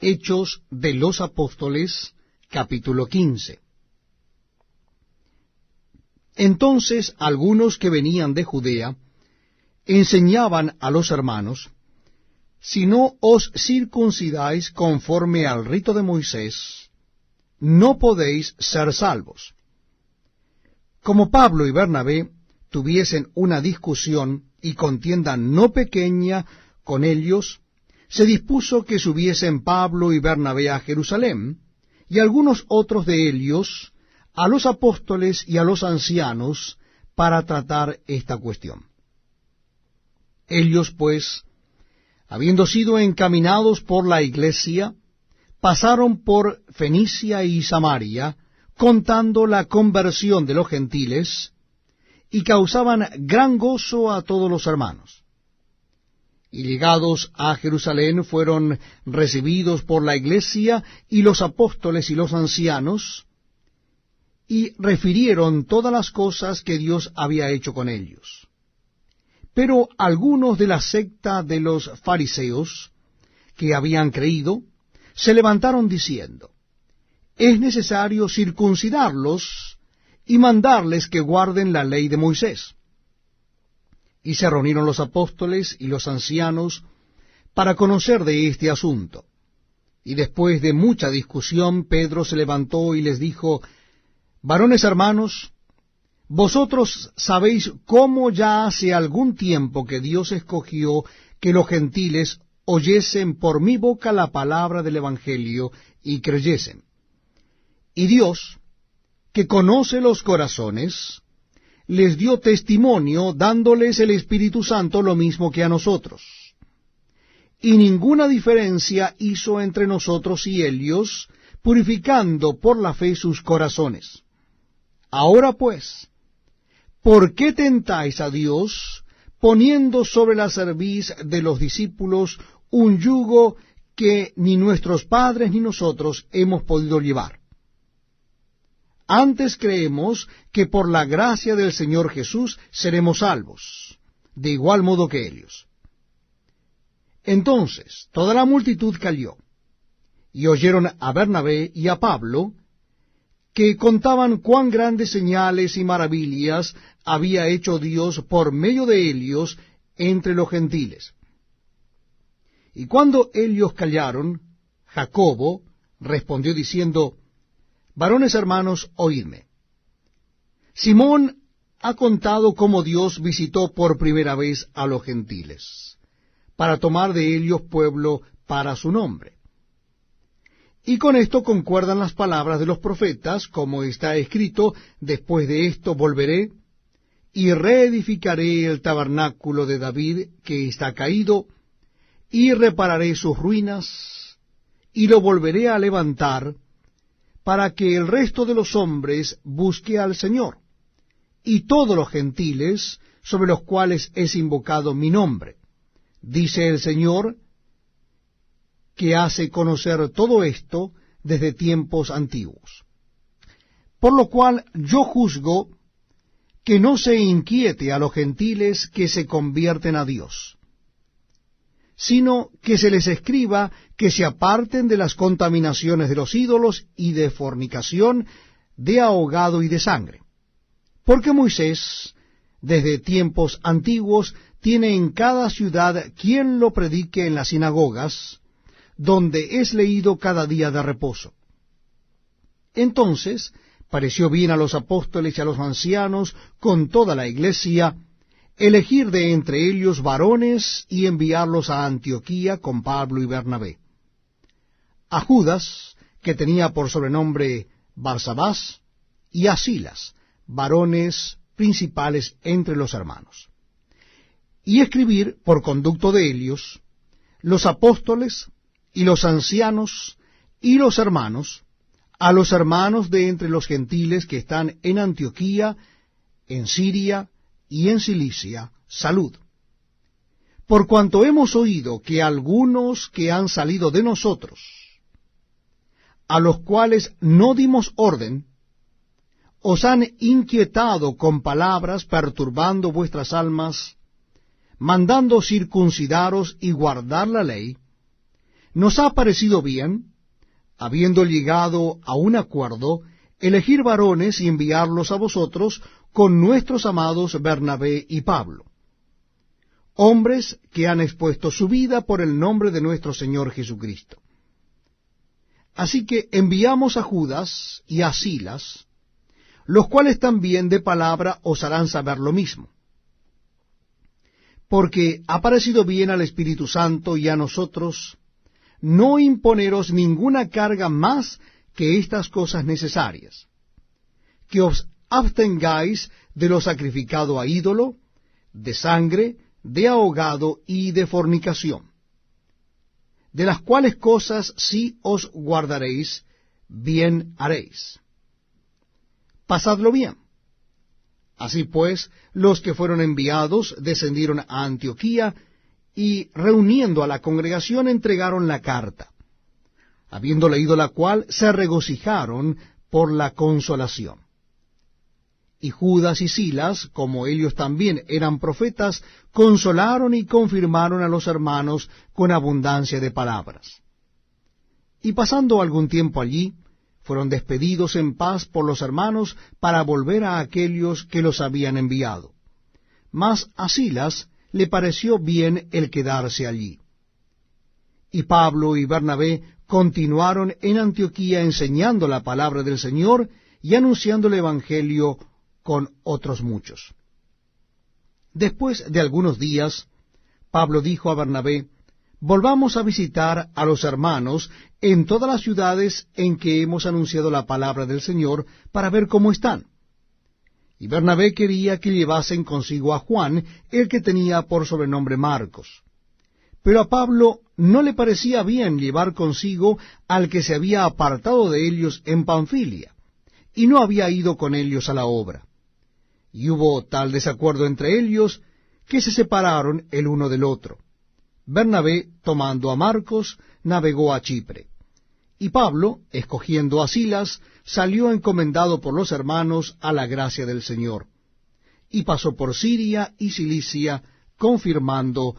Hechos de los Apóstoles, capítulo 15. Entonces algunos que venían de Judea enseñaban a los hermanos: si no os circuncidáis conforme al rito de Moisés, no podéis ser salvos. Como Pablo y Bernabé tuviesen una discusión y contienda no pequeña con ellos, se dispuso que subiesen Pablo y Bernabé a Jerusalén, y algunos otros de ellos a los apóstoles y a los ancianos, para tratar esta cuestión. Ellos, pues, habiendo sido encaminados por la iglesia, pasaron por Fenicia y Samaria, contando la conversión de los gentiles, y causaban gran gozo a todos los hermanos. Y llegados a Jerusalén fueron recibidos por la iglesia y los apóstoles y los ancianos, y refirieron todas las cosas que Dios había hecho con ellos. Pero algunos de la secta de los fariseos, que habían creído, se levantaron diciendo: es necesario circuncidarlos y mandarles que guarden la ley de Moisés. Y se reunieron los apóstoles y los ancianos para conocer de este asunto. Y después de mucha discusión, Pedro se levantó y les dijo: varones hermanos, vosotros sabéis cómo ya hace algún tiempo que Dios escogió que los gentiles oyesen por mi boca la palabra del Evangelio y creyesen. Y Dios, que conoce los corazones, les dio testimonio dándoles el Espíritu Santo lo mismo que a nosotros. Y ninguna diferencia hizo entre nosotros y ellos, purificando por la fe sus corazones. Ahora pues, ¿por qué tentáis a Dios, poniendo sobre la cerviz de los discípulos un yugo que ni nuestros padres ni nosotros hemos podido llevar? Antes creemos que por la gracia del Señor Jesús seremos salvos, de igual modo que ellos. Entonces toda la multitud calló, y oyeron a Bernabé y a Pablo, que contaban cuán grandes señales y maravillas había hecho Dios por medio de ellos entre los gentiles. Y cuando ellos callaron, Jacobo respondió diciendo: varones hermanos, oídme. Simón ha contado cómo Dios visitó por primera vez a los gentiles, para tomar de ellos pueblo para su nombre. Y con esto concuerdan las palabras de los profetas, como está escrito: después de esto volveré, y reedificaré el tabernáculo de David que está caído, y repararé sus ruinas, y lo volveré a levantar, para que el resto de los hombres busque al Señor, y todos los gentiles sobre los cuales es invocado mi nombre, dice el Señor, que hace conocer todo esto desde tiempos antiguos. Por lo cual yo juzgo que no se inquiete a los gentiles que se convierten a Dios, sino que se les escriba que se aparten de las contaminaciones de los ídolos y de fornicación, de ahogado y de sangre. Porque Moisés, desde tiempos antiguos, tiene en cada ciudad quien lo predique en las sinagogas, donde es leído cada día de reposo. Entonces pareció bien a los apóstoles y a los ancianos, con toda la iglesia, elegir de entre ellos varones y enviarlos a Antioquía con Pablo y Bernabé. A Judas, que tenía por sobrenombre Barsabás, y a Silas, varones principales entre los hermanos. Y escribir, por conducto de ellos, los apóstoles y los ancianos y los hermanos, a los hermanos de entre los gentiles que están en Antioquía, en Siria y en Cilicia, salud. Por cuanto hemos oído que algunos que han salido de nosotros, a los cuales no dimos orden, os han inquietado con palabras, perturbando vuestras almas, mandando circuncidaros y guardar la ley, nos ha parecido bien, habiendo llegado a un acuerdo, elegir varones y enviarlos a vosotros con nuestros amados Bernabé y Pablo, hombres que han expuesto su vida por el nombre de nuestro Señor Jesucristo. Así que enviamos a Judas y a Silas, los cuales también de palabra os harán saber lo mismo. Porque ha parecido bien al Espíritu Santo y a nosotros no imponeros ninguna carga más que estas cosas necesarias, que os abstengáis de lo sacrificado a ídolo, de sangre, de ahogado y de fornicación, de las cuales cosas si os guardaréis, bien haréis. Pasadlo bien. Así pues, los que fueron enviados descendieron a Antioquía y, reuniendo a la congregación, entregaron la carta, habiendo leído la cual, se regocijaron por la consolación. Y Judas y Silas, como ellos también eran profetas, consolaron y confirmaron a los hermanos con abundancia de palabras. Y pasando algún tiempo allí, fueron despedidos en paz por los hermanos para volver a aquellos que los habían enviado. Mas a Silas le pareció bien el quedarse allí. Y Pablo y Bernabé continuaron en Antioquía enseñando la palabra del Señor y anunciando el Evangelio con otros muchos. Después de algunos días, Pablo dijo a Bernabé: volvamos a visitar a los hermanos en todas las ciudades en que hemos anunciado la palabra del Señor, para ver cómo están. Y Bernabé quería que llevasen consigo a Juan, el que tenía por sobrenombre Marcos. Pero a Pablo no le parecía bien llevar consigo al que se había apartado de ellos en Panfilia, y no había ido con ellos a la obra. Y hubo tal desacuerdo entre ellos, que se separaron el uno del otro. Bernabé, tomando a Marcos, navegó a Chipre. Y Pablo, escogiendo a Silas, salió encomendado por los hermanos a la gracia del Señor. Y pasó por Siria y Cilicia, confirmando